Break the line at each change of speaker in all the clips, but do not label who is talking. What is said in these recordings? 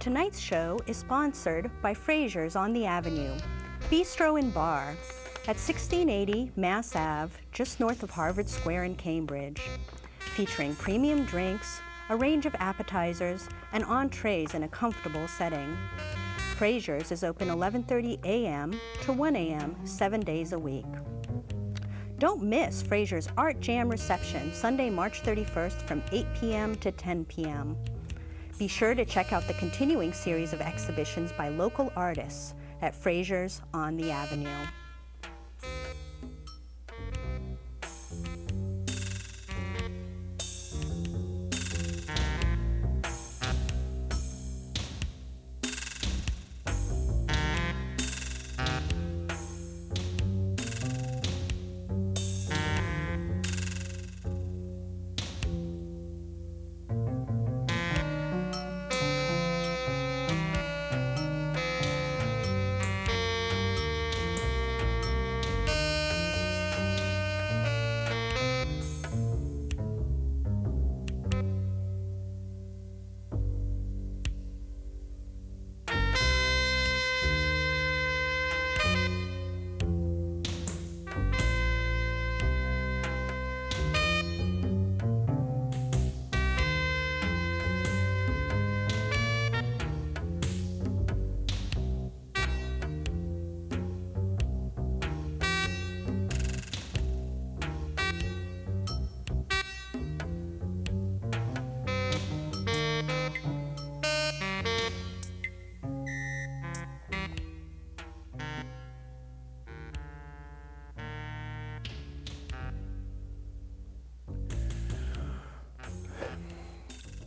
Tonight's show is sponsored by Fraser's on the Avenue, Bistro and Bar at 1680 Mass Ave, just north of Harvard Square in Cambridge, featuring premium drinks, a range of appetizers, and entrees in a comfortable setting. Fraser's is open 11:30 a.m. to 1 a.m. 7 days a week. Don't miss Fraser's Art Jam reception Sunday, March 31st from 8 p.m. to 10 p.m. Be sure to check out the continuing series of exhibitions by local artists at Fraser's on the Avenue.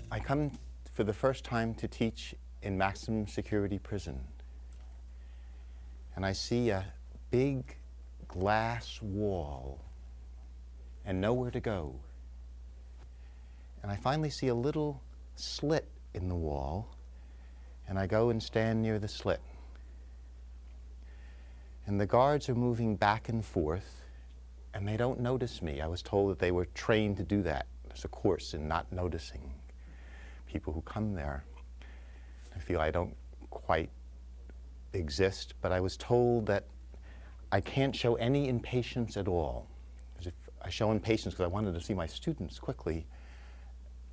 I come for the first time to teach in maximum security prison. And I see a big glass wall and nowhere to go. And I finally see a little slit in the wall, and I go and stand near the slit. And the guards are moving back and forth, and they don't notice me. I was told that they were trained to do that. There's a course in not noticing people who come there. I feel I don't quite exist, but I was told that I can't show any impatience at all. Because if I show impatience because I wanted to see my students quickly,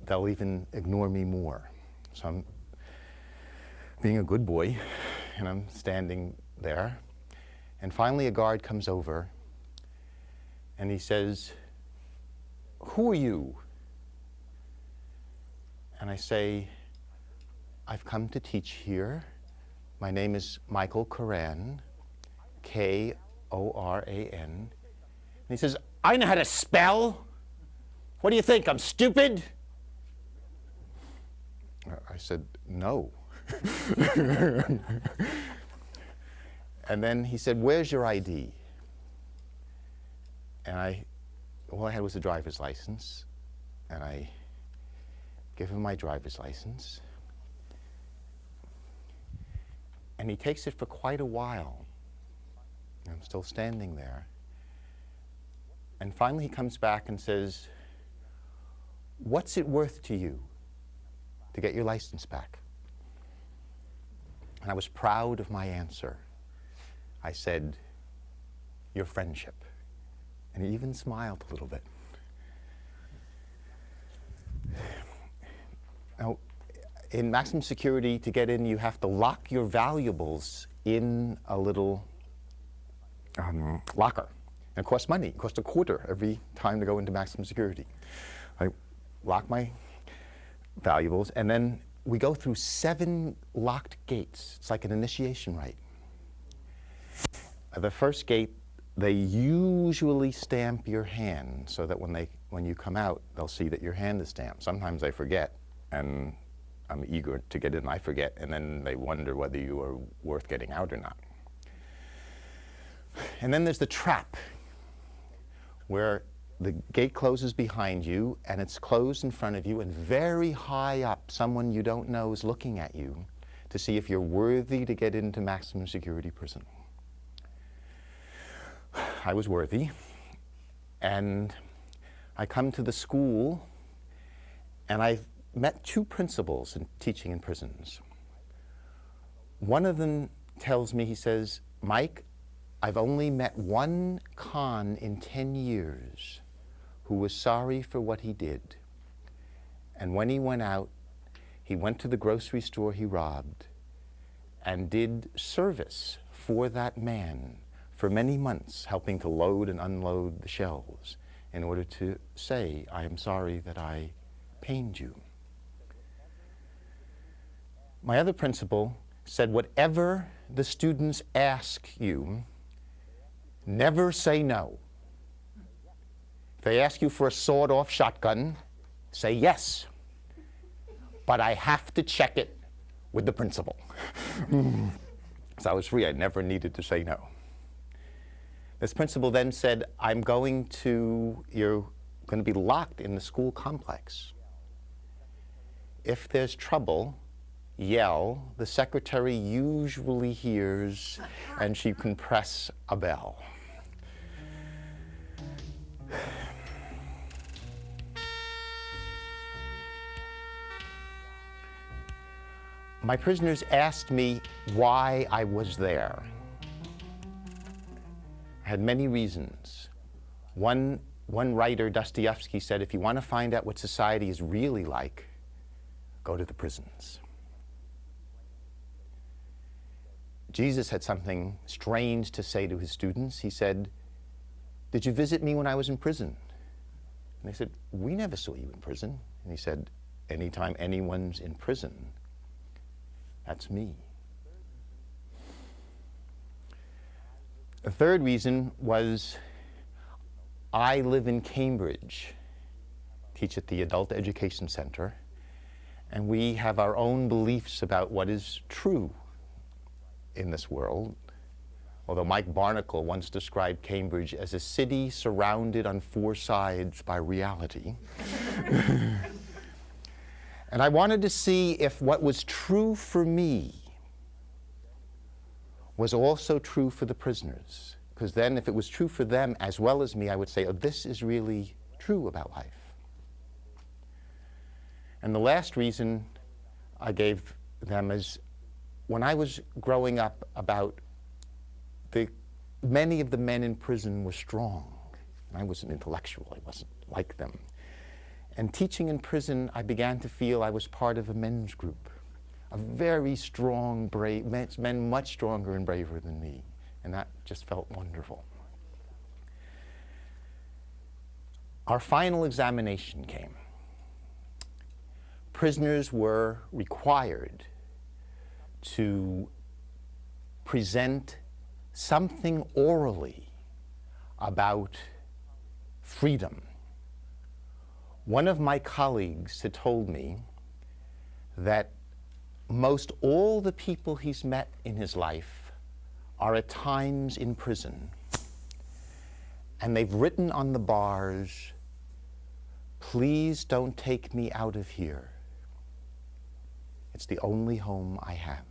they'll even ignore me more. So I'm being a good boy, and I'm standing there. And finally a guard comes over, and he says, "Who are you?" And I say, "I've come to teach here. My name is Michael Koran, K-O-R-A-N. And he says, "I know how to spell. What do you think, I'm stupid?" I said, "No." And then he said, "Where's your ID?" And all I had was a driver's license, and I give him my driver's license. And he takes it for quite a while. I'm still standing there. And finally he comes back and says, "What's it worth to you to get your license back?" And I was proud of my answer. I said, "Your friendship." And he even smiled a little bit. Now, in maximum security, to get in, you have to lock your valuables in a little locker. And it costs money. It costs $0.25 every time to go into maximum security. I lock my valuables, and then we go through 7 locked gates. It's like an initiation rite. The first gate, they usually stamp your hand so that when you come out, they'll see that your hand is stamped. Sometimes I forget, and I'm eager to get in. I forget, and then they wonder whether you are worth getting out or not. And then there's the trap, where the gate closes behind you, and it's closed in front of you, and very high up, someone you don't know is looking at you to see if you're worthy to get into maximum security prison. I was worthy, and I come to the school, and I've met 2 principals in teaching in prisons. One of them tells me, he says, "Mike, I've only met one con in 10 years who was sorry for what he did. And when he went out, he went to the grocery store he robbed and did service for that man for many months, helping to load and unload the shelves in order to say, I am sorry that I pained you." My other principal said, whatever the students ask you, never say no. If they ask you for a sawed-off shotgun, say yes. But I have to check it with the principal. So I was free. I never needed to say no. This principal then said, you're going to be locked in the school complex. If there's trouble, yell. The secretary usually hears, and she can press a bell. My prisoners asked me why I was there. I had many reasons. One writer, Dostoevsky, said, if you want to find out what society is really like, go to the prisons. Jesus had something strange to say to his students. He said, "Did you visit me when I was in prison?" And they said, "We never saw you in prison." And he said, "Anytime anyone's in prison, that's me." A third reason was I live in Cambridge, teach at the Adult Education Center, and we have our own beliefs about what is true in this world. Although Mike Barnacle once described Cambridge as a city surrounded on 4 sides by reality. And I wanted to see if what was true for me was also true for the prisoners. Because then if it was true for them as well as me, I would say, oh, this is really true about life. And the last reason I gave them is when I was growing up, many of the men in prison were strong. I was an intellectual, I wasn't like them. And teaching in prison, I began to feel I was part of a men's group, a very strong, brave, men much stronger and braver than me. And that just felt wonderful. Our final examination came. Prisoners were required to present something orally about freedom. One of my colleagues had told me that most all the people he's met in his life are at times in prison, and they've written on the bars, "Please don't take me out of here. It's the only home I have."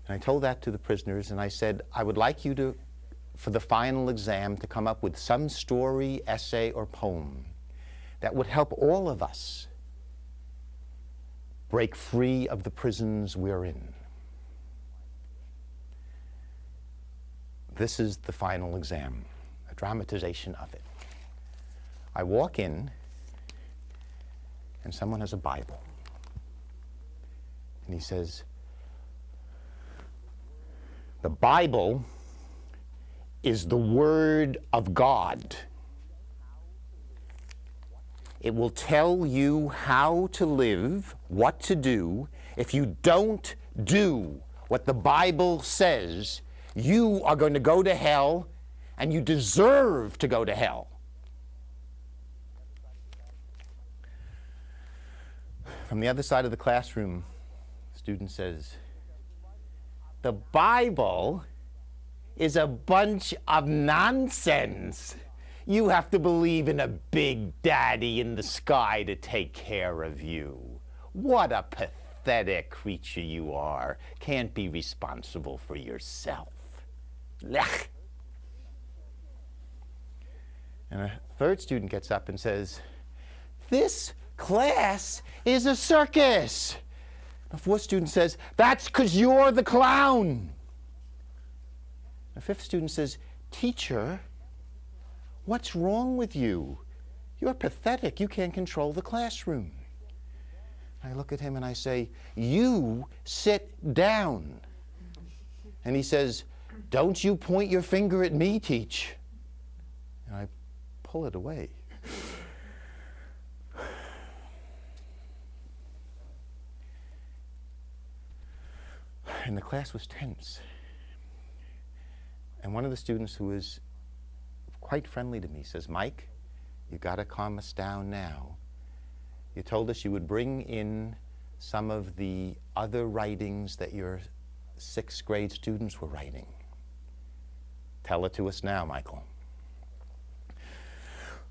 And I told that to the prisoners, and I said, I would like you to, for the final exam, to come up with some story, essay, or poem that would help all of us break free of the prisons we're in. This is the final exam, a dramatization of it. I walk in, and someone has a Bible. And he says, "The Bible is the Word of God. It will tell you how to live, what to do. If you don't do what the Bible says, you are going to go to hell, and you deserve to go to hell." From the other side of the classroom, the student says, "The Bible is a bunch of nonsense. You have to believe in a big daddy in the sky to take care of you. What a pathetic creature you are. Can't be responsible for yourself." Lech. And a third student gets up and says, "This class is a circus. The fourth student says, "That's because you're the clown." The fifth student says, "Teacher, what's wrong with you? You're pathetic. You can't control the classroom." I look at him and I say, "You sit down." And he says, "Don't you point your finger at me, Teach." And I pull it away. And the class was tense. And one of the students, who was quite friendly to me, says, "Mike, you got to calm us down now. You told us you would bring in some of the other writings that your 6th grade students were writing. Tell it to us now, Michael."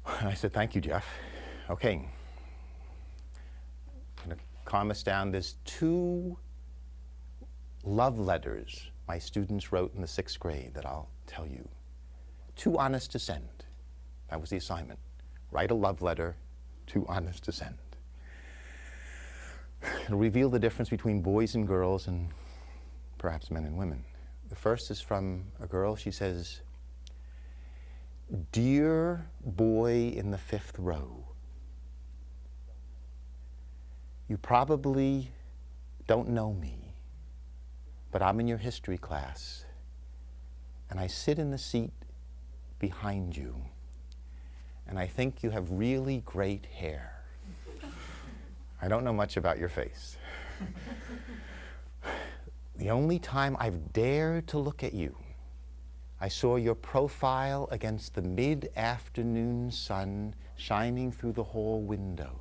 And I said, "Thank you, Jeff. Okay. I'm going to calm us down. There's 2 love letters my students wrote in the 6th grade that I'll tell you. 2 honest to send." That was the assignment. Write a love letter, 2 honest to send. It'll reveal the difference between boys and girls, and perhaps men and women. The first is from a girl. She says, "Dear boy in the 5th row, you probably don't know me, but I'm in your history class, and I sit in the seat behind you, and I think you have really great hair. I don't know much about your face. The only time I've dared to look at you, I saw your profile against the mid-afternoon sun shining through the hall window.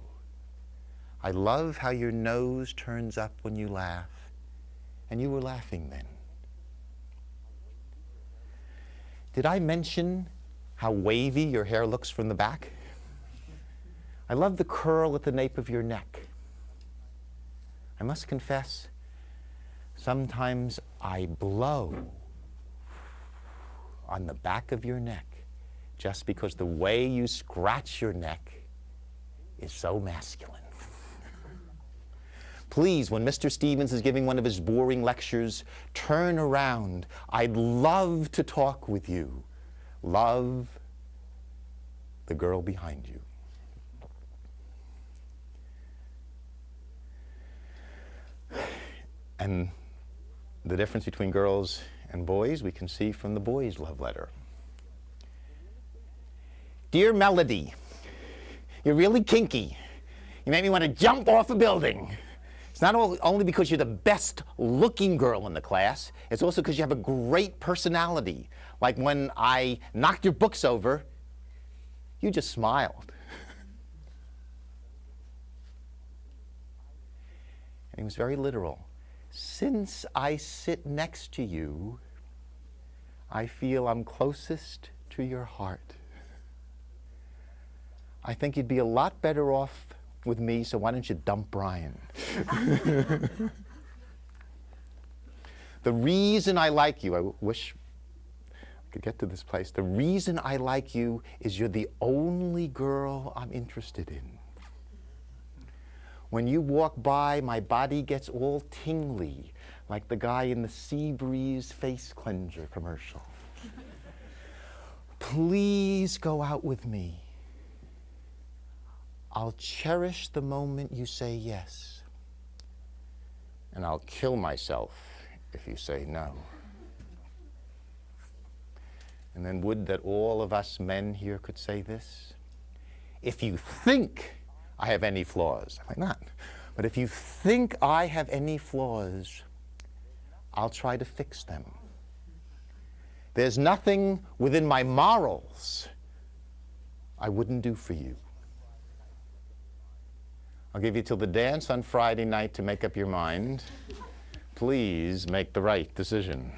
I love how your nose turns up when you laugh, and you were laughing then. Did I mention how wavy your hair looks from the back? I love the curl at the nape of your neck. I must confess, sometimes I blow on the back of your neck just because the way you scratch your neck is so masculine. Please, when Mr. Stevens is giving one of his boring lectures, turn around. I'd love to talk with you. Love, the girl behind you." And the difference between girls and boys we can see from the boy's love letter. "Dear Melody, you're really kinky. You make me want to jump off a building. It's not only because you're the best looking girl in the class, it's also because you have a great personality. Like when I knocked your books over, you just smiled." And he was very literal. "Since I sit next to you, I feel I'm closest to your heart. I think you'd be a lot better off with me, so why don't you dump Brian?" The reason I like you, I wish I could get to this place. The reason I like you is you're the only girl I'm interested in. When you walk by, my body gets all tingly, like the guy in the Seabreeze face cleanser commercial. Please go out with me. I'll cherish the moment you say yes, and I'll kill myself if you say no. And then would that all of us men here could say this. If you think I have any flaws, I might not, but if you think I have any flaws, I'll try to fix them. There's nothing within my morals I wouldn't do for you. I'll give you till the dance on Friday night to make up your mind. Please make the right decision.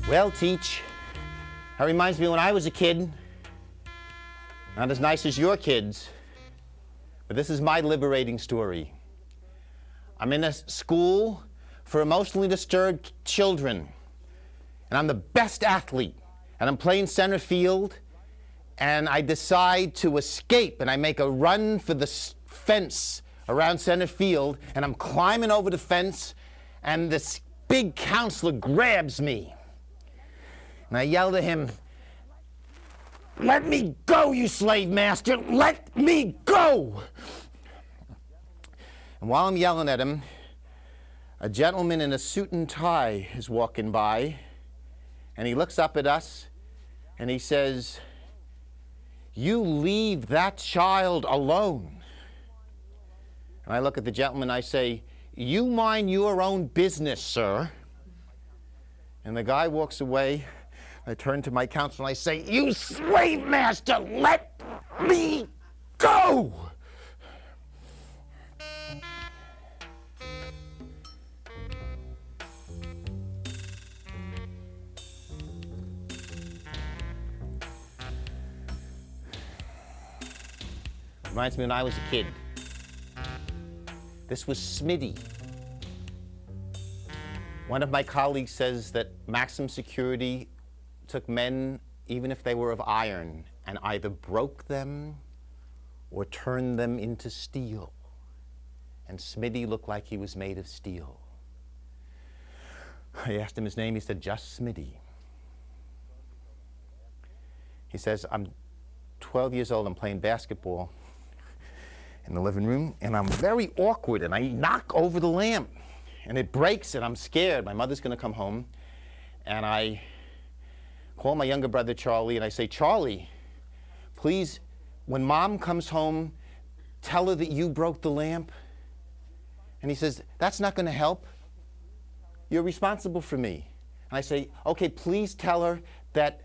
Well, Teach, that reminds me when I was a kid. Not as nice as your kids, but this is my liberating story. I'm in a school for emotionally disturbed children, and I'm the best athlete, and I'm playing center field, and I decide to escape, and I make a run for the fence around center field, and I'm climbing over the fence, and this big counselor grabs me. And I yell to him, "Let me go, you slave master! Let me go!" And while I'm yelling at him, a gentleman in a suit and tie is walking by, and he looks up at us, and he says, "You leave that child alone." And I look at the gentleman, and I say, "You mind your own business, sir." And the guy walks away. I turn to my counselor and I say, "You slave master, let me go!" Reminds me when I was a kid. This was Smitty. One of my colleagues says that maximum security took men, even if they were of iron, and either broke them or turned them into steel. And Smitty looked like he was made of steel. I asked him his name. He said, "Just Smitty." He says, "I'm 12 years old. I'm playing basketball in the living room, and I'm very awkward, and I knock over the lamp, and it breaks, and I'm scared. My mother's going to come home, and I call my younger brother, Charlie, and I say, "Charlie, please, when Mom comes home, tell her that you broke the lamp." And he says, "That's not going to help. You're responsible for me." And I say, "Okay, please tell her that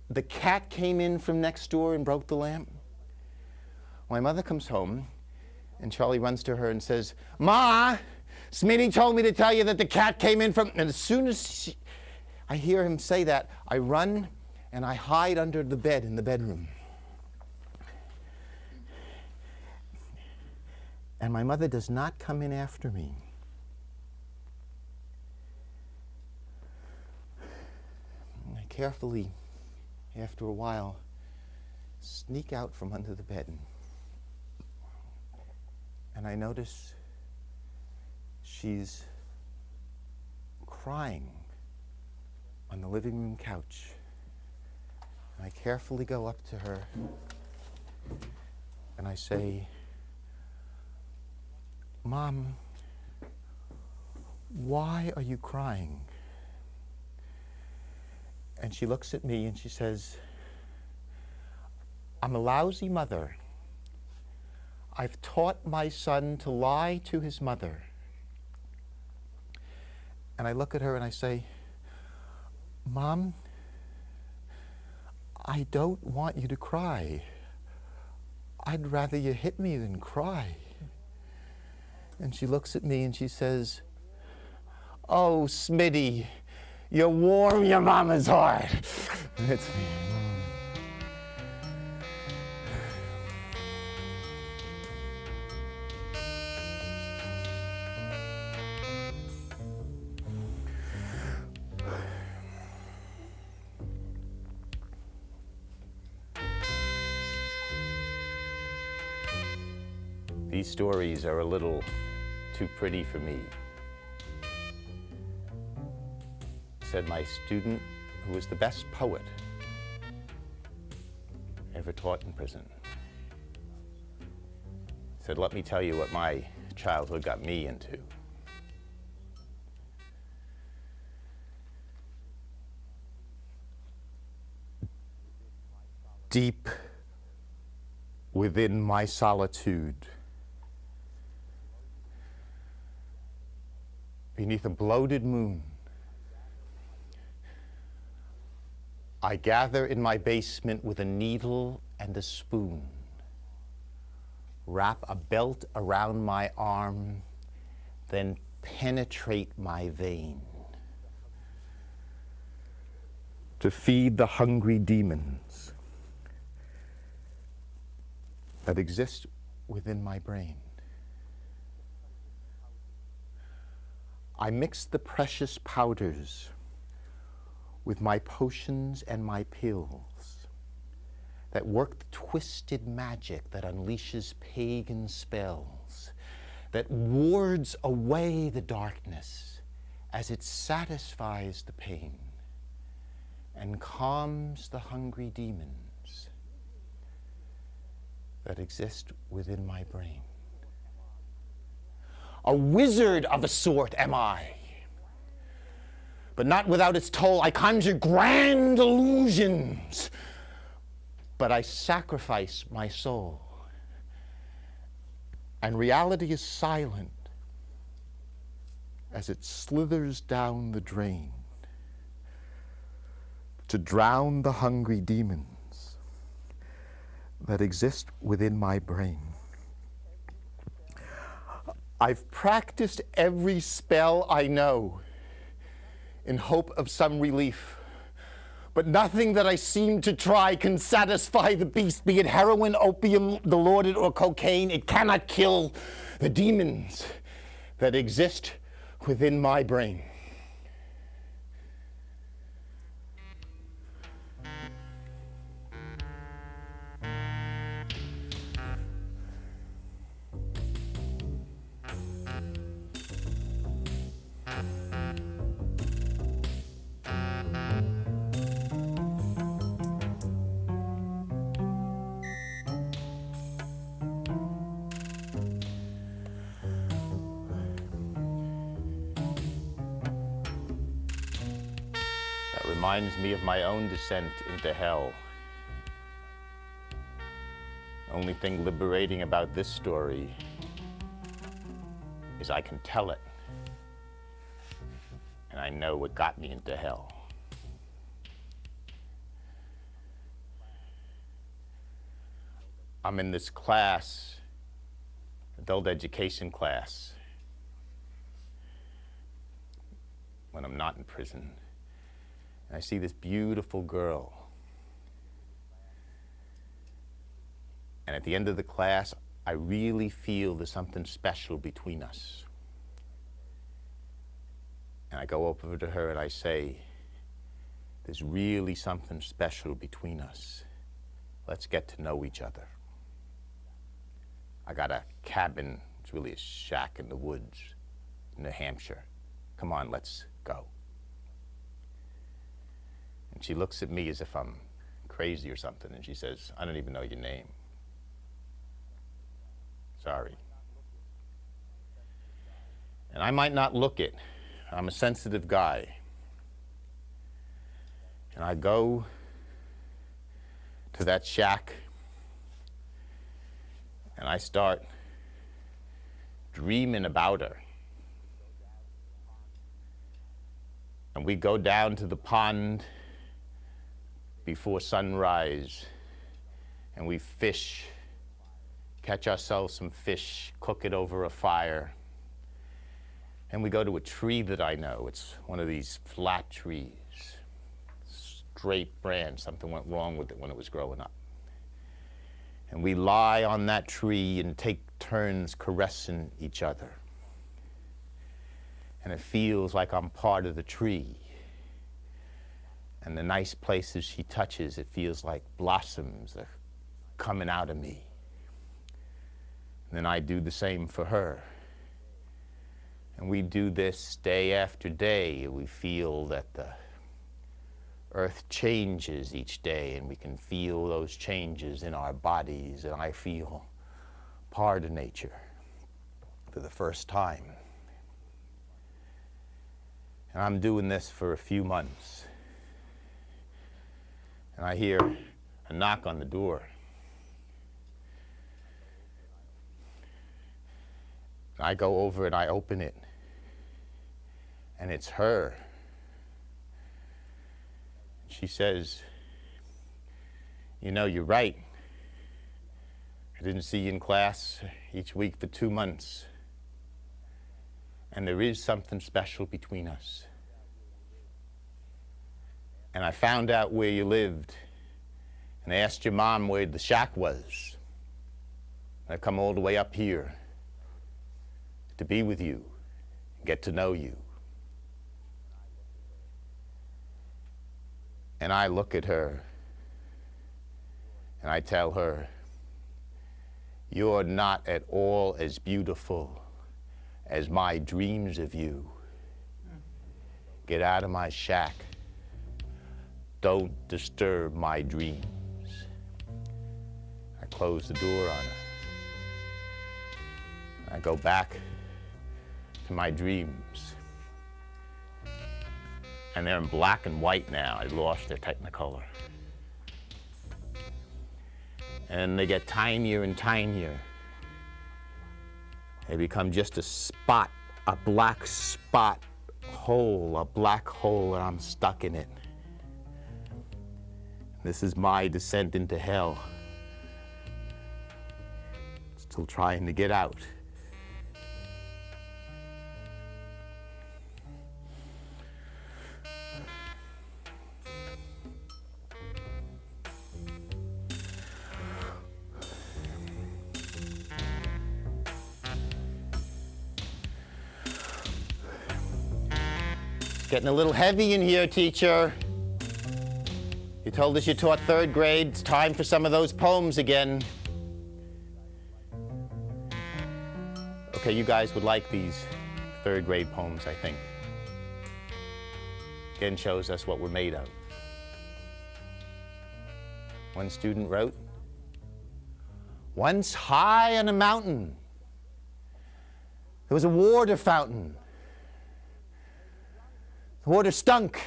the cat came in from next door and broke the lamp." My mother comes home, and Charlie runs to her and says, "Ma, Smitty told me to tell you that the cat came in from..." And as soon as I hear him say that, I run and I hide under the bed in the bedroom. And my mother does not come in after me. And I carefully, after a while, sneak out from under the bed. And I notice she's crying on the living room couch. And I carefully go up to her and I say, "Mom, why are you crying?" And she looks at me and she says, "I'm a lousy mother. I've taught my son to lie to his mother." And I look at her and I say, "Mom, I don't want you to cry. I'd rather you hit me than cry." And she looks at me and she says, "Oh, Smitty, you warm your mama's heart." And it's me. These stories are a little too pretty for me, said my student who was the best poet ever taught in prison. Said, "Let me tell you what my childhood got me into." Deep within my solitude, beneath a bloated moon, I gather in my basement with a needle and a spoon, wrap a belt around my arm, then penetrate my vein. to feed the hungry demons that exist within my brain. I mix the precious powders with my potions and my pills that work the twisted magic that unleashes pagan spells, that wards away the darkness as it satisfies the pain and calms the hungry demons that exist within my brain. A wizard of a sort am I, but not without its toll. I conjure grand illusions, but I sacrifice my soul. And reality is silent as it slithers down the drain to drown the hungry demons that exist within my brain. I've practiced every spell I know in hope of some relief, but nothing that I seem to try can satisfy the beast, be it heroin, opium, the lauded, or cocaine. It cannot kill the demons that exist within my brain. Reminds me of my own descent into hell. Only thing liberating about this story is I can tell it, and I know what got me into hell. I'm in this class, adult education class, when I'm not in prison. And I see this beautiful girl. And at the end of the class, I really feel there's something special between us. And I go over to her and I say, there's really something special between us. Let's get to know each other. I got a cabin, it's really a shack in the woods, in New Hampshire. Come on, let's go. And she looks at me as if I'm crazy or something, and she says, I don't even know your name. Sorry. And I might not look it. I'm a sensitive guy. And I go to that shack, and I start dreaming about her. And we go down to the pond before sunrise, and we fish, catch ourselves some fish, cook it over a fire, and we go to a tree that I know. It's one of these flat trees, straight branch. Something went wrong with it when it was growing up. And we lie on that tree and take turns caressing each other. And it feels like I'm part of the tree. And the nice places she touches, it feels like blossoms are coming out of me. And then I do the same for her. And we do this day after day. We feel that the earth changes each day, and we can feel those changes in our bodies, and I feel part of nature for the first time. And I'm doing this for a few months. And I hear a knock on the door. I go over and I open it, and it's her. She says, you know, you're right. I didn't see you in class each week for 2 months. And there is something special between us. and I found out where you lived, and I asked your mom where the shack was. And I come all the way up here to be with you, get to know you. And I look at her, and I tell her, you're not at all as beautiful as my dreams of you. Get out of my shack. Don't disturb my dreams. I close the door on her. I go back to my dreams. And they're in black and white now. I lost their Technicolor. And they get tinier and tinier. They become just a spot, a black spot hole, a black hole, and I'm stuck in it. This is my descent into hell. Still trying to get out. It's getting a little heavy in here, teacher. You told us you taught third grade. It's time for some of those poems again. Okay, you guys would like these third grade poems, I think. Again, shows us what we're made of. One student wrote, once high on a mountain, there was a water fountain. The water stunk,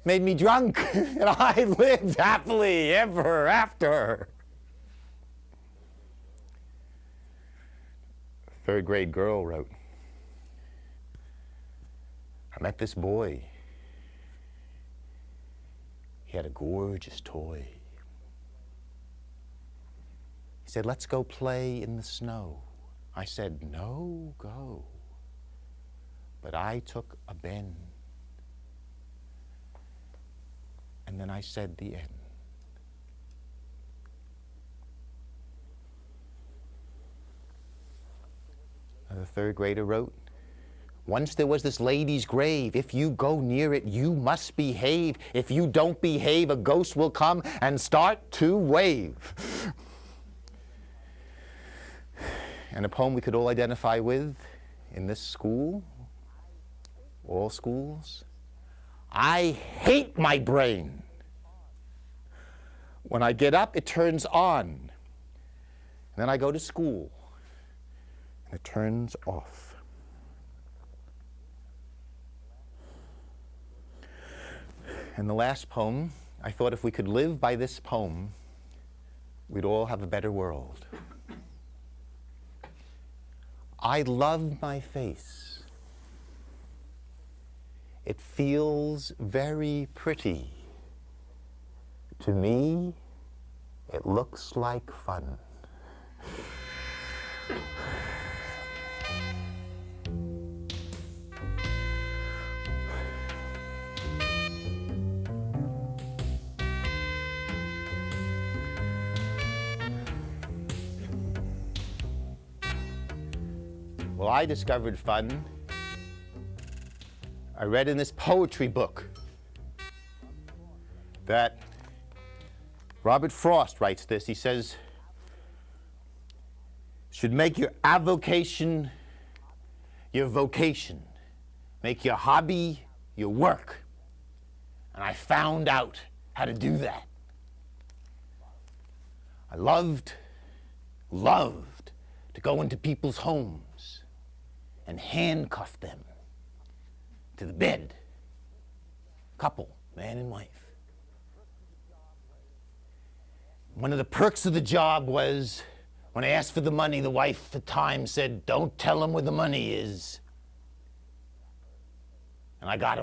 made me drunk, and I lived happily ever after. A third grade girl wrote, I met this boy. He had a gorgeous toy. He said, let's go play in the snow. I said, no, go. But I took a bend. And then I said the end. The third grader wrote, once there was this lady's grave. If you go near it, you must behave. If you don't behave, a ghost will come and start to wave. And a poem we could all identify with in this school, all schools. I hate my brain. When I get up, it turns on. And then I go to school, and it turns off. And the last poem, I thought if we could live by this poem, we'd all have a better world. I love my face. It feels very pretty. To me, it looks like fun. Well, I discovered fun. I read in this poetry book that Robert Frost writes this. He says, should make your avocation your vocation. Make your hobby your work. And I found out how to do that. I loved to go into people's homes and handcuff them to the bed. Couple, man and wife. One of the perks of the job was, when I asked for the money, the wife at times said, don't tell him where the money is. And I got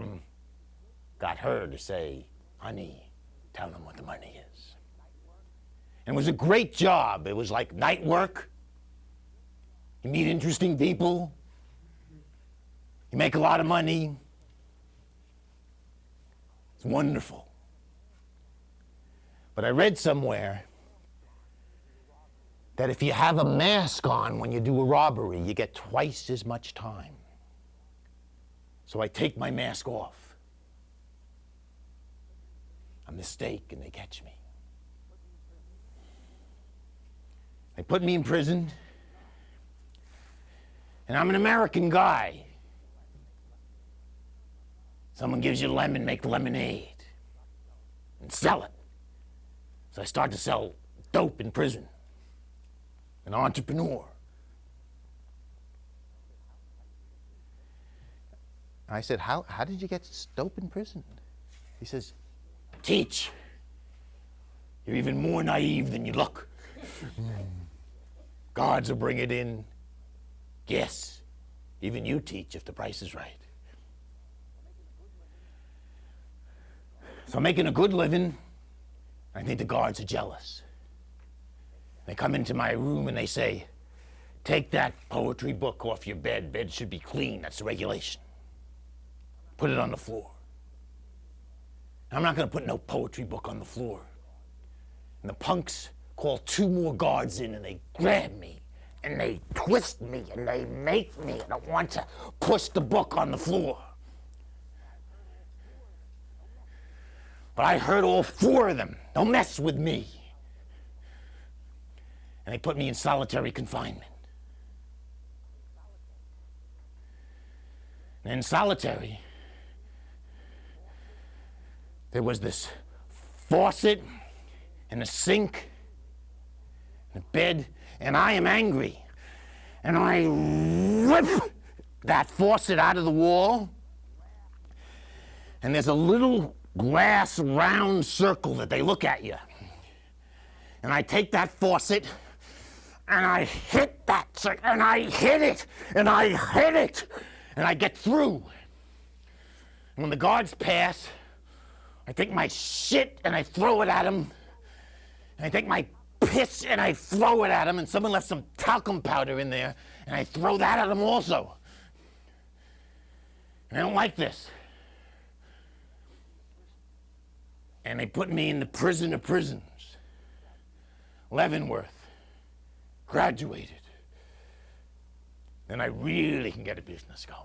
her to say, honey, tell him what the money is. And it was a great job. It was like night work. You meet interesting people. You make a lot of money. It's wonderful. But I read somewhere that if you have a mask on when you do a robbery, you get twice as much time. So I take my mask off. A mistake, and they catch me. They put me in prison, and I'm an American guy. Someone gives you lemon, make lemonade, and sell it. So I start to sell dope in prison. An entrepreneur. I said, how did you get dope in prison? He says, teach. You're even more naive than you look. Guards will bring it in. Yes, even you teach if the price is right. So I'm making a good living. I think the guards are jealous. They come into my room and they say, take that poetry book off your bed. Bed should be clean. That's the regulation. Put it on the floor. I'm not going to put no poetry book on the floor. And the punks call 2 more guards in and they grab me and they twist me and they make me and I want to push the book on the floor. But I heard all 4 of them. Don't mess with me. And they put me in solitary confinement. And in solitary, there was this faucet and a sink and a bed, and I am angry. And I rip that faucet out of the wall, and there's a little glass round circle that they look at you. And I take that faucet, and I hit that circle, and I hit it, and I hit it, and I get through. And when the guards pass, I take my shit and I throw it at them. And I take my piss and I throw it at them. And someone left some talcum powder in there, and I throw that at them also. And I don't like this. And they put me in the prison of prisons. Leavenworth. Graduated. Then I really can get a business going.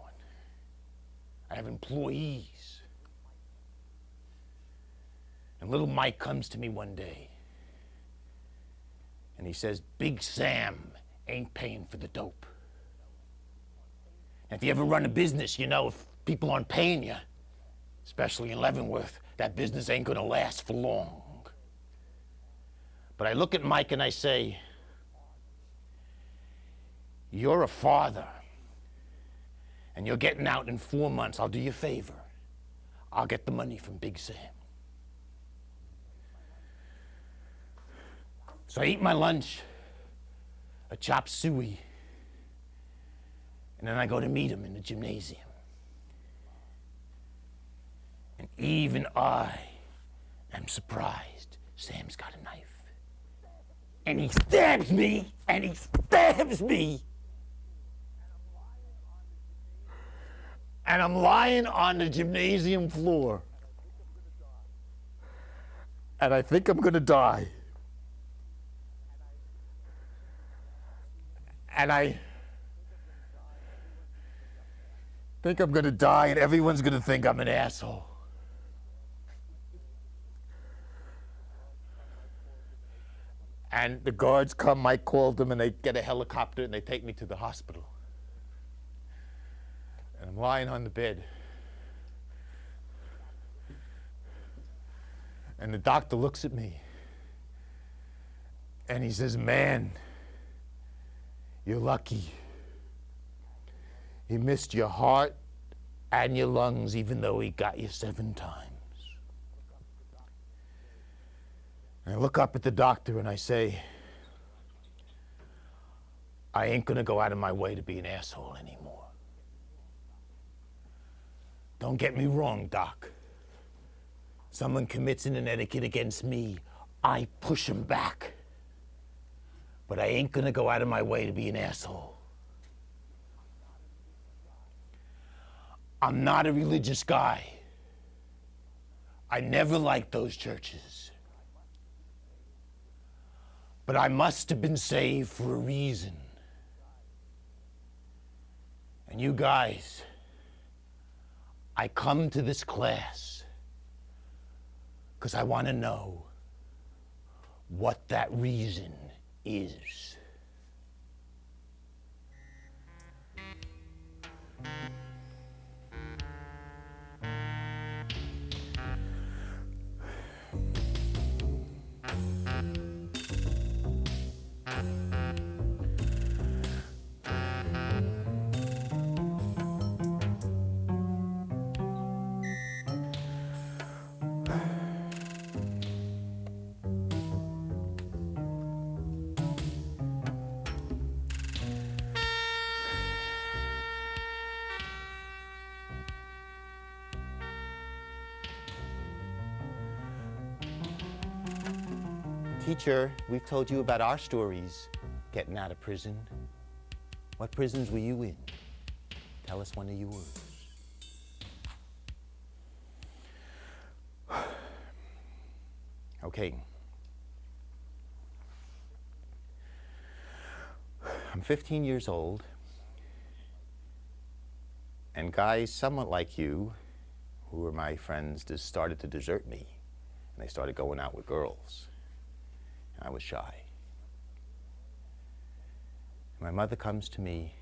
I have employees. And little Mike comes to me one day. And he says, Big Sam ain't paying for the dope. And if you ever run a business, you know if people aren't paying you, especially in Leavenworth, that business ain't gonna last for long. But I look at Mike and I say, you're a father, and you're getting out in 4 months. I'll do you a favor. I'll get the money from Big Sam. So I eat my lunch, a chop suey, and then I go to meet him in the gymnasium. And even I am surprised Sam's got a knife. And he stabs me, and he stabs me. And I'm lying on the gymnasium floor. And I think I'm gonna die. And I think I'm gonna die, and everyone's gonna think I'm an asshole. And the guards come, Mike called them, and they get a helicopter and they take me to the hospital. And I'm lying on the bed. And the doctor looks at me and he says, man, you're lucky. He missed your heart and your lungs, even though he got you 7 times. And I look up at the doctor and I say, I ain't gonna go out of my way to be an asshole anymore. Don't get me wrong, Doc. Someone commits an etiquette against me, I push him back. But I ain't gonna go out of my way to be an asshole. I'm not a religious guy. I never liked those churches. But I must have been saved for a reason. And you guys, I come to this class because I want to know what that reason is. Teacher, we've told you about our stories getting out of prison. What prisons were you in? Tell us one of yours. Okay. I'm 15 years old, and guys somewhat like you, who were my friends, just started to desert me, and they started going out with girls. I was shy. My mother comes to me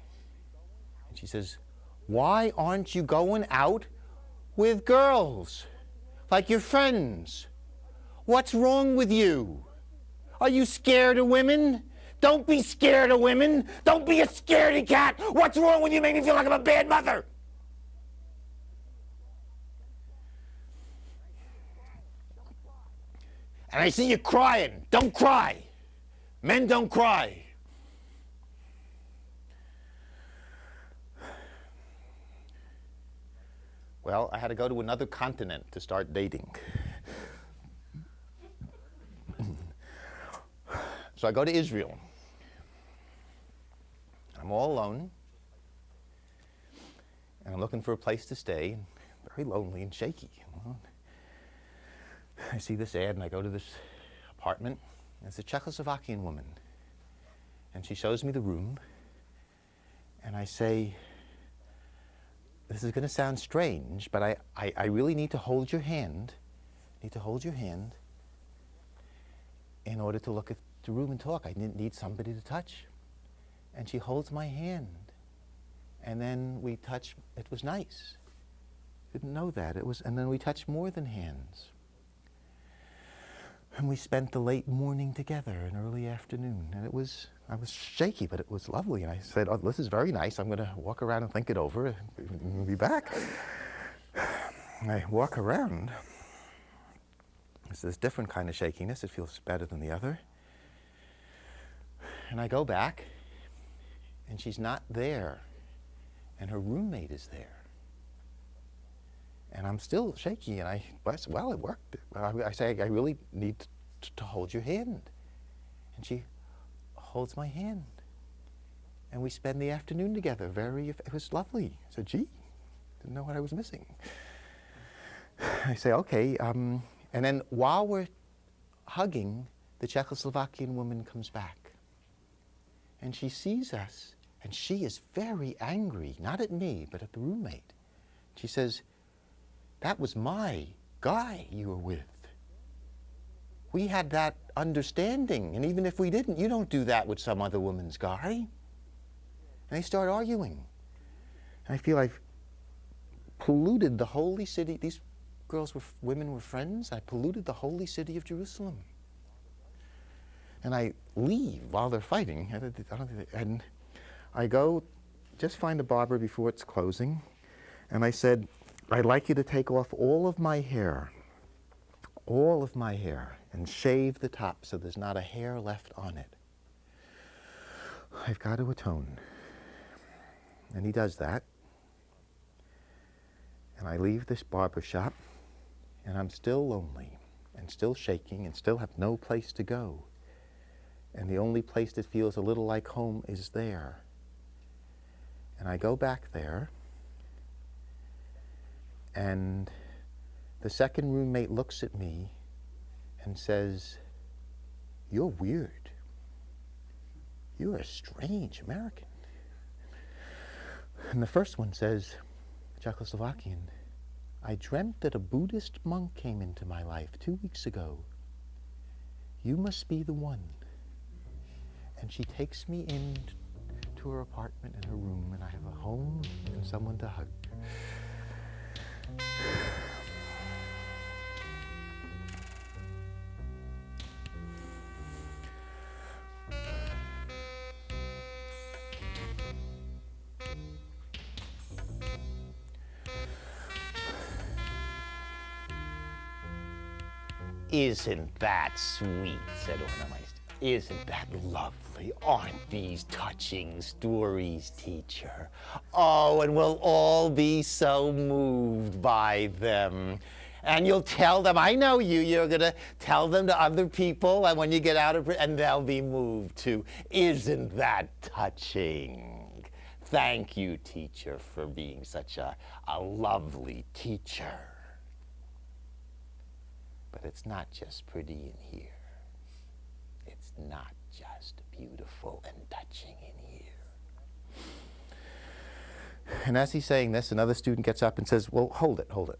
and she says, "Why aren't you going out with girls like your friends? What's wrong with you? Are you scared of women? Don't be scared of women. Don't be a scaredy cat. What's wrong with you? Make me feel like I'm a bad mother." And I see you crying. Don't cry. Men don't cry. Well, I had to go to another continent to start dating. So I go to Israel. I'm all alone. And I'm looking for a place to stay. Very lonely and shaky. I see this ad and I go to this apartment. It's a Czechoslovakian woman. And she shows me the room. And I say, this is going to sound strange, but I really need to hold your hand. Need to hold your hand in order to look at the room and talk. I need somebody to touch. And she holds my hand. And then we touch. It was nice. Didn't know that. And then we touched more than hands. And we spent the late morning together and early afternoon. And I was shaky, but it was lovely. And I said, "Oh, this is very nice. I'm going to walk around and think it over and be back." And I walk around. It's this different kind of shakiness. It feels better than the other. And I go back, and she's not there. And her roommate is there. And I'm still shaky, and well, it worked. I say, "I really need to hold your hand." And she holds my hand. And we spend the afternoon together. It was lovely. I said, "Gee, didn't know what I was missing." I say, "Okay." And then while we're hugging, the Czechoslovakian woman comes back. And she sees us, and she is very angry, not at me, but at the roommate. She says, "That was my guy you were with. We had that understanding, and even if we didn't, you don't do that with some other woman's guy." And they start arguing. And I feel I've polluted the holy city. These women were friends. I polluted the holy city of Jerusalem. And I leave while they're fighting. And I go, just find a barber before it's closing. And I said, "I'd like you to take off all of my hair, and shave the top so there's not a hair left on it. I've got to atone." And he does that. And I leave this barber shop, and I'm still lonely, and still shaking, and still have no place to go. And the only place that feels a little like home is there. And I go back there, and The second roommate looks at me and says, "You're weird. You're a strange American." And the first one says, Czechoslovakian, "I dreamt that a Buddhist monk came into my life 2 weeks ago. You must be the one." And she takes me in to her apartment and her room, and I have a home and someone to hug. "Isn't that sweet?" said one of my students. "Isn't that lovely? Aren't these touching stories, teacher? Oh, and we'll all be so moved by them. And you'll tell them, I know you're going to tell them to other people, and when you get out of it, and they'll be moved too. Isn't that touching? Thank you, teacher, for being such a lovely teacher." But it's not just pretty in here. It's not just beautiful and touching in here. And as he's saying this, another student gets up and says, "Well, hold it.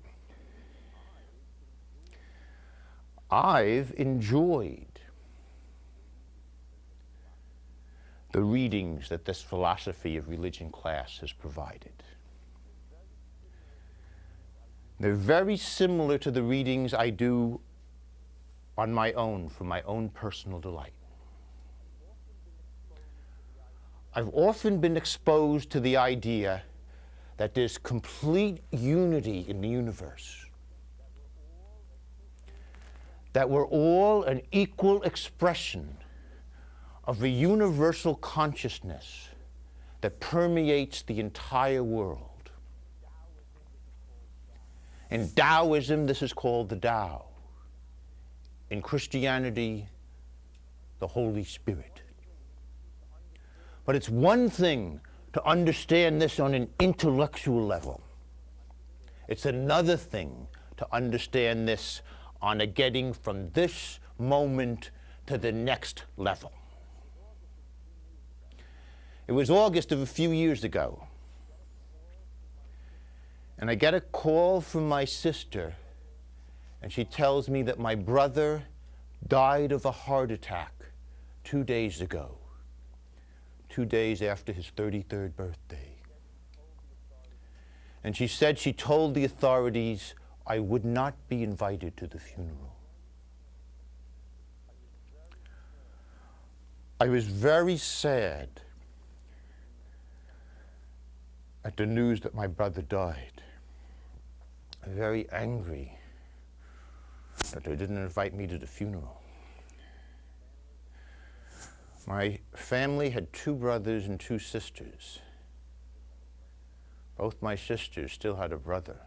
I've enjoyed the readings that this philosophy of religion class has provided. They're very similar to the readings I do on my own for my own personal delight. I've often been exposed to the idea that there's complete unity in the universe, that we're all an equal expression of a universal consciousness that permeates the entire world. In Taoism, this is called the Tao. In Christianity, the Holy Spirit. But it's one thing to understand this on an intellectual level. It's another thing to understand this on a getting from this moment to the next level. It was August of a few years ago, and I get a call from my sister, and she tells me that my brother died of a heart attack 2 days ago, 2 days after his 33rd birthday. And she said she told the authorities I would not be invited to the funeral. I was very sad at the news that my brother died. Very angry that they didn't invite me to the funeral. My family had 2 brothers and 2 sisters. Both my sisters still had a brother.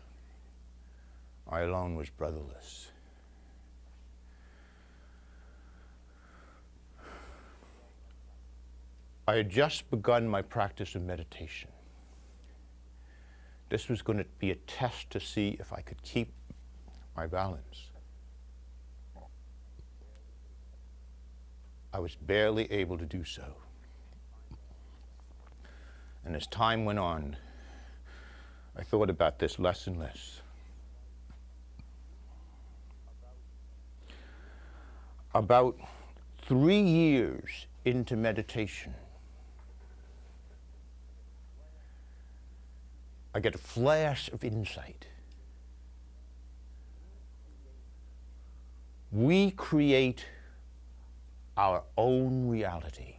I alone was brotherless. I had just begun my practice of meditation. This was going to be a test to see if I could keep my balance. I was barely able to do so. And as time went on, I thought about this less and less. About 3 years into meditation, I get a flash of insight. We create our own reality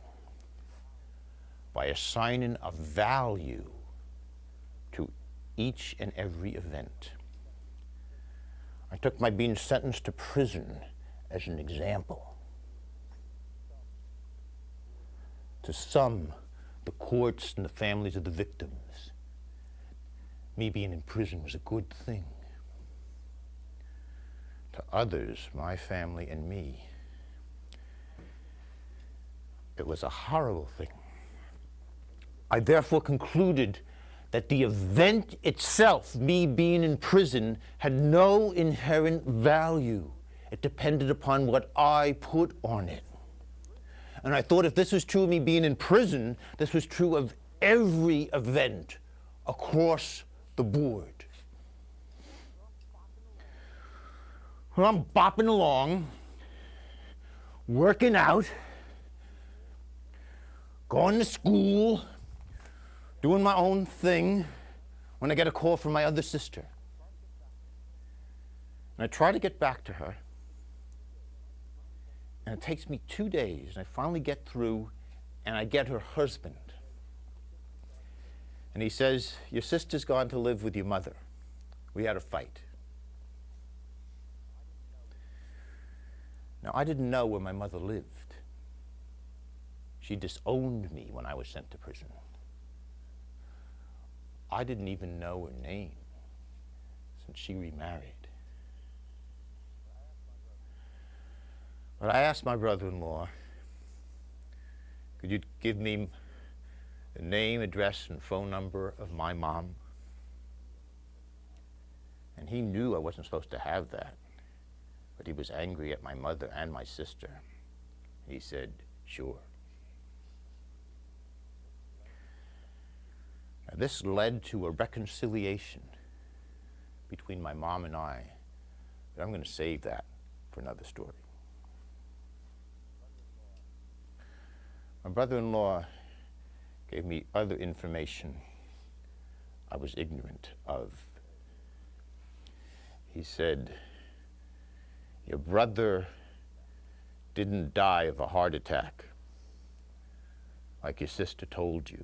by assigning a value to each and every event. I took my being sentenced to prison as an example. To some, the courts and the families of the victims, me being in prison was a good thing. To others, my family and me, it was a horrible thing. I therefore concluded that the event itself, me being in prison, had no inherent value. It depended upon what I put on it. And I thought if this was true of me being in prison, this was true of every event across the board. Well, I'm bopping along, working out, going to school, doing my own thing, when I get a call from my other sister. And I try to get back to her, and it takes me 2 days, and I finally get through, and I get her husband. And he says, "Your sister's gone to live with your mother. We had a fight." Now, I didn't know where my mother lived. She disowned me when I was sent to prison. I didn't even know her name since she remarried. But I asked my brother-in-law, "Could you give me the name, address, and phone number of my mom?" And he knew I wasn't supposed to have that, but he was angry at my mother and my sister. He said, "Sure." Now, this led to a reconciliation between my mom and I, but I'm going to save that for another story. My brother-in-law gave me other information I was ignorant of. He said, "Your brother didn't die of a heart attack like your sister told you.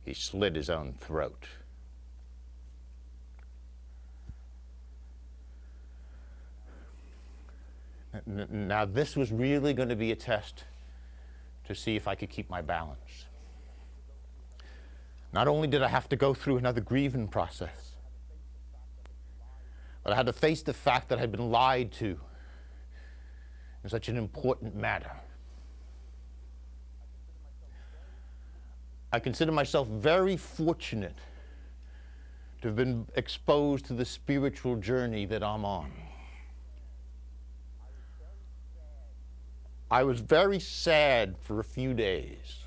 He slit his own throat." Now, this was really going to be a test to see if I could keep my balance. Not only did I have to go through another grieving process, but I had to face the fact that I had been lied to in such an important matter. I consider myself very fortunate to have been exposed to the spiritual journey that I'm on. I was very sad for a few days,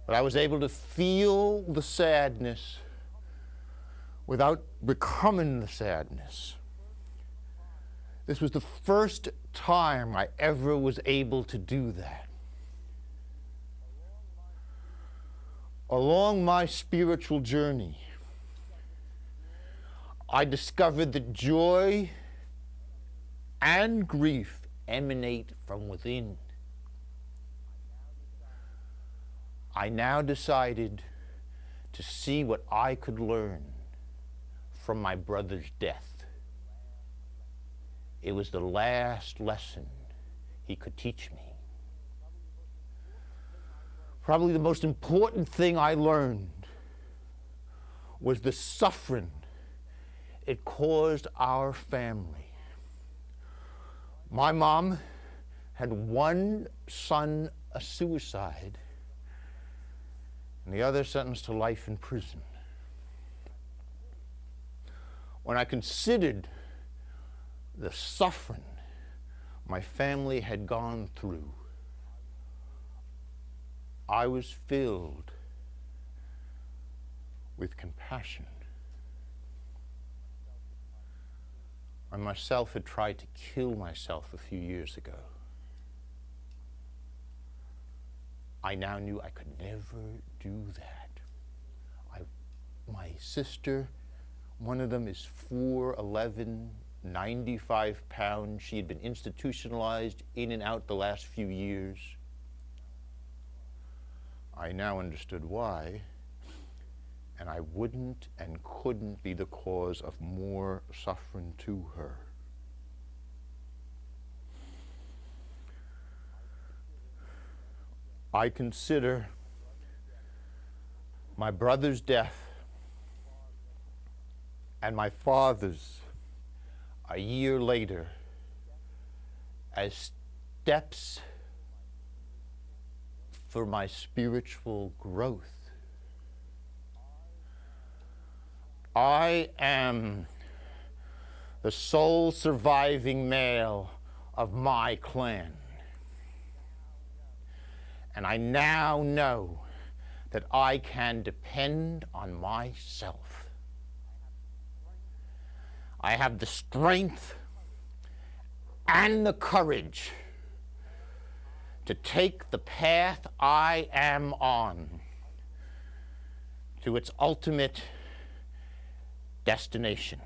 but I was able to feel the sadness without becoming the sadness. This was the first time I ever was able to do that. Along my spiritual journey, I discovered that joy and grief emanate from within. I now decided to see what I could learn from my brother's death. It was the last lesson he could teach me. Probably the most important thing I learned was the suffering it caused our family. My mom had one son a suicide and the other sentenced to life in prison. When I considered the suffering my family had gone through, I was filled with compassion. I myself had tried to kill myself a few years ago. I now knew I could never do that. My sister, one of them is 4'11", 95 pounds. She had been institutionalized in and out the last few years. I now understood why, and I wouldn't and couldn't be the cause of more suffering to her. I consider my brother's death and my father's a year later as steps for my spiritual growth. I am the sole surviving male of my clan. And I now know that I can depend on myself. I have the strength and the courage to take the path I am on to its ultimate destination.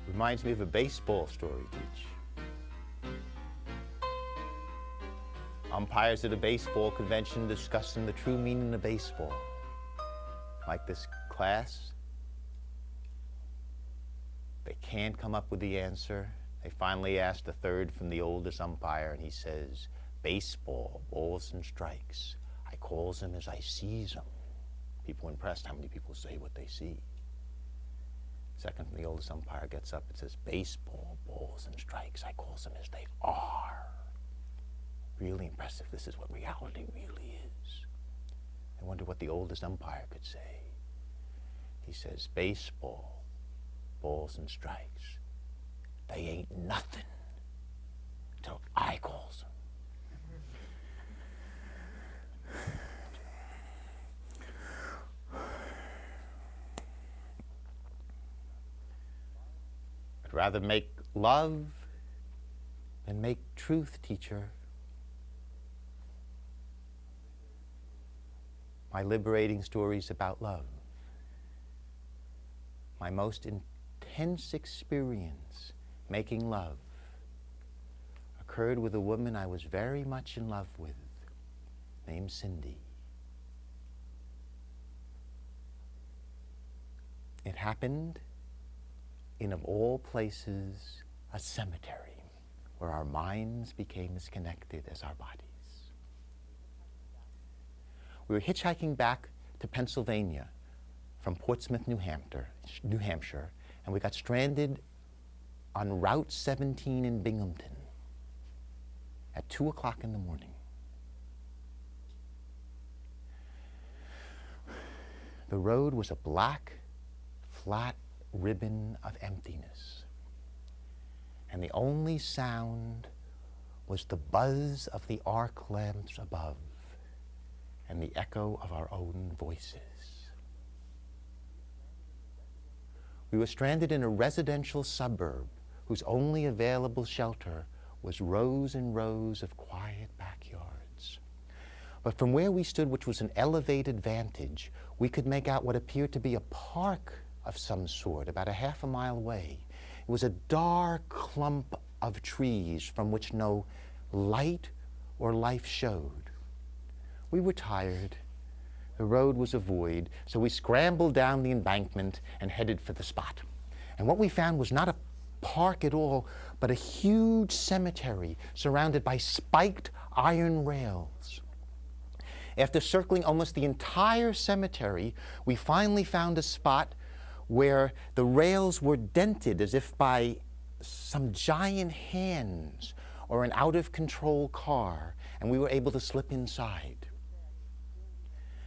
Reminds me of a baseball story, Teach. Umpires at a baseball convention discussing the true meaning of baseball. Like this class, they can't come up with the answer. They finally ask the third from the oldest umpire, and he says, baseball, balls and strikes. I calls them as I sees them. People impressed how many people say what they see. Second from the oldest umpire gets up and says, baseball, balls and strikes. I calls them as they are. Really impressive. This is what reality really is. I wonder what the oldest umpire could say. He says, baseball, balls and strikes. They ain't nothing till I calls them. I'd rather make love than make truth, teacher. My liberating stories about love. My most intense experience making love occurred with a woman I was very much in love with, named Cindy. It happened in, of all places, a cemetery where our minds became as connected as our bodies. We were hitchhiking back to Pennsylvania from Portsmouth, New Hampshire, and we got stranded on Route 17 in Binghamton at 2 o'clock in the morning. The road was a black, flat ribbon of emptiness, and the only sound was the buzz of the arc lamps above and the echo of our own voices. We were stranded in a residential suburb whose only available shelter was rows and rows of quiet backyards. But from where we stood, which was an elevated vantage, we could make out what appeared to be a park of some sort about a half a mile away. It was a dark clump of trees from which no light or life showed. We were tired. The road was a void, so we scrambled down the embankment and headed for the spot. And what we found was not a park at all, but a huge cemetery surrounded by spiked iron rails. After circling almost the entire cemetery, we finally found a spot where the rails were dented as if by some giant hands or an out-of-control car, and we were able to slip inside.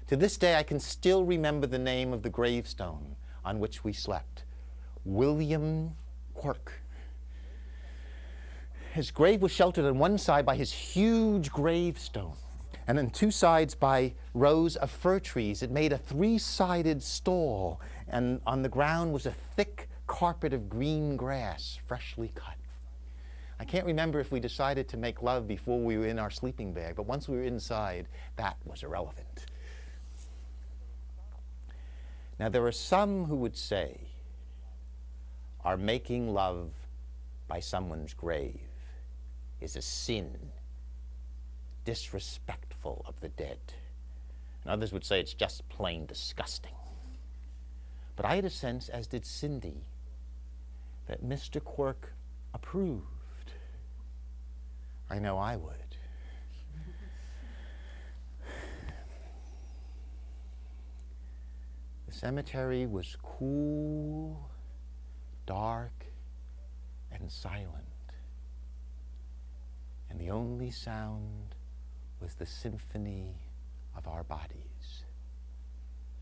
To this day, I can still remember the name of the gravestone on which we slept, William Quirk. His grave was sheltered on one side by his huge gravestone, and on two sides by rows of fir trees. It made a three-sided stall, and on the ground was a thick carpet of green grass, freshly cut. I can't remember if we decided to make love before we were in our sleeping bag, but once we were inside, that was irrelevant. Now, there are some who would say our making love by someone's grave is a sin, disrespectful of the dead. And others would say it's just plain disgusting. But I had a sense, as did Cindy, that Mr. Quirk approved. I know I would. The cemetery was cool, dark, and silent. And the only sound was the symphony of our bodies.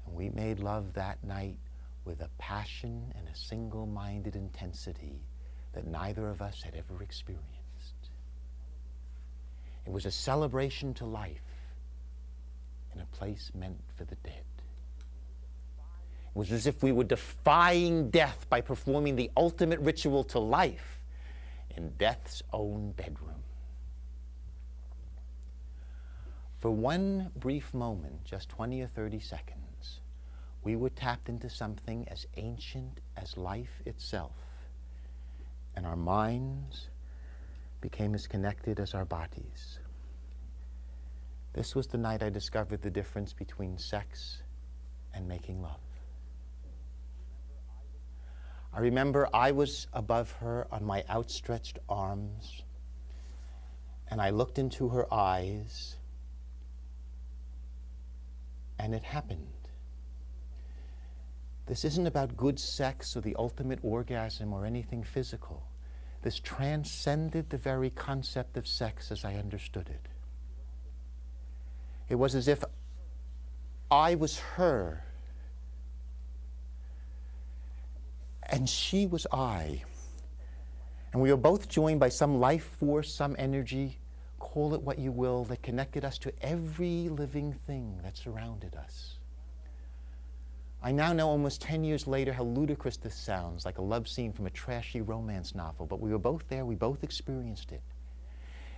And we made love that night with a passion and a single-minded intensity that neither of us had ever experienced. It was a celebration to life in a place meant for the dead. It was as if we were defying death by performing the ultimate ritual to life in death's own bedroom. For one brief moment, just 20 or 30 seconds, we were tapped into something as ancient as life itself, and our minds became as connected as our bodies. This was the night I discovered the difference between sex and making love. I remember I was above her on my outstretched arms, and I looked into her eyes, and it happened. This isn't about good sex or the ultimate orgasm or anything physical. This transcended the very concept of sex as I understood it. It was as if I was her, and she was I. And we were both joined by some life force, some energy, call it what you will, that connected us to every living thing that surrounded us. I now know, almost 10 years later, how ludicrous this sounds, like a love scene from a trashy romance novel, but we were both there, we both experienced it.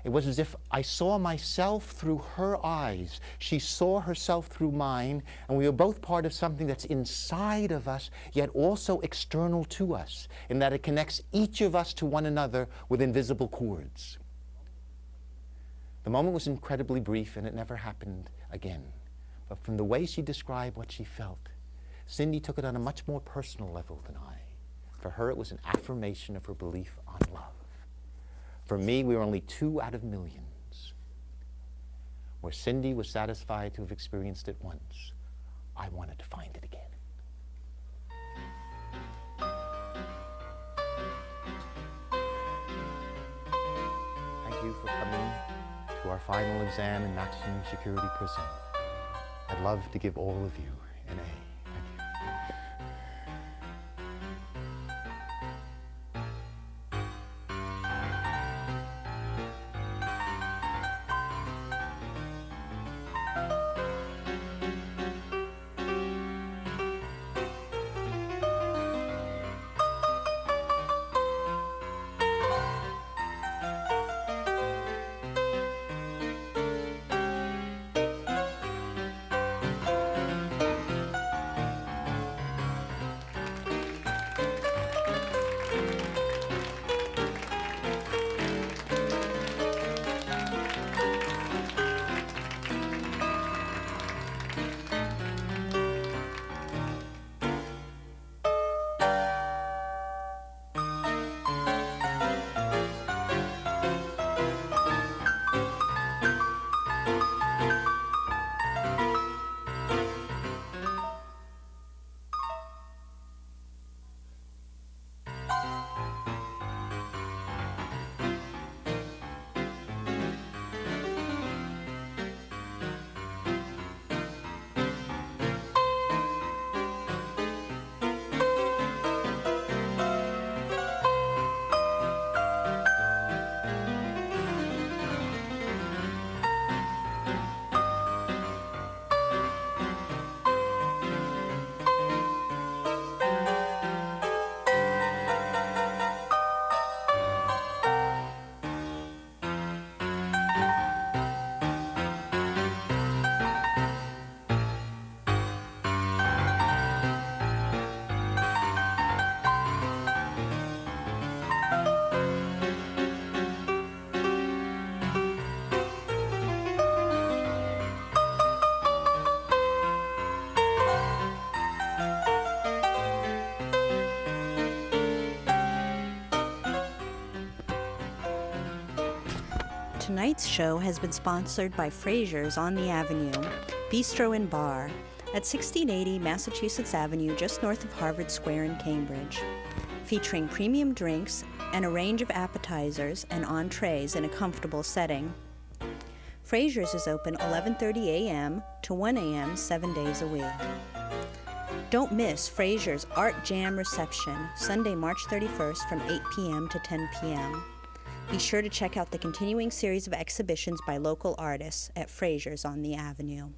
It was as if I saw myself through her eyes, she saw herself through mine, and we were both part of something that's inside of us, yet also external to us, in that it connects each of us to one another with invisible cords. The moment was incredibly brief, and it never happened again. But from the way she described what she felt, Cindy took it on a much more personal level than I. For her, it was an affirmation of her belief on love. For me, we were only 2 out of millions. Where Cindy was satisfied to have experienced it once, I wanted to find it again. Thank you for coming to our final exam in maximum security prison. I'd love to give all of you an A.
Tonight's show has been sponsored by Fraser's on the Avenue, Bistro and Bar, at 1680 Massachusetts Avenue, just north of Harvard Square in Cambridge, featuring premium drinks and a range of appetizers and entrees in a comfortable setting. Fraser's is open 11:30 a.m. to 1 a.m. 7 days a week. Don't miss Fraser's Art Jam Reception, Sunday, March 31st from 8 p.m. to 10 p.m. Be sure to check out the continuing series of exhibitions by local artists at Fraser's on the Avenue.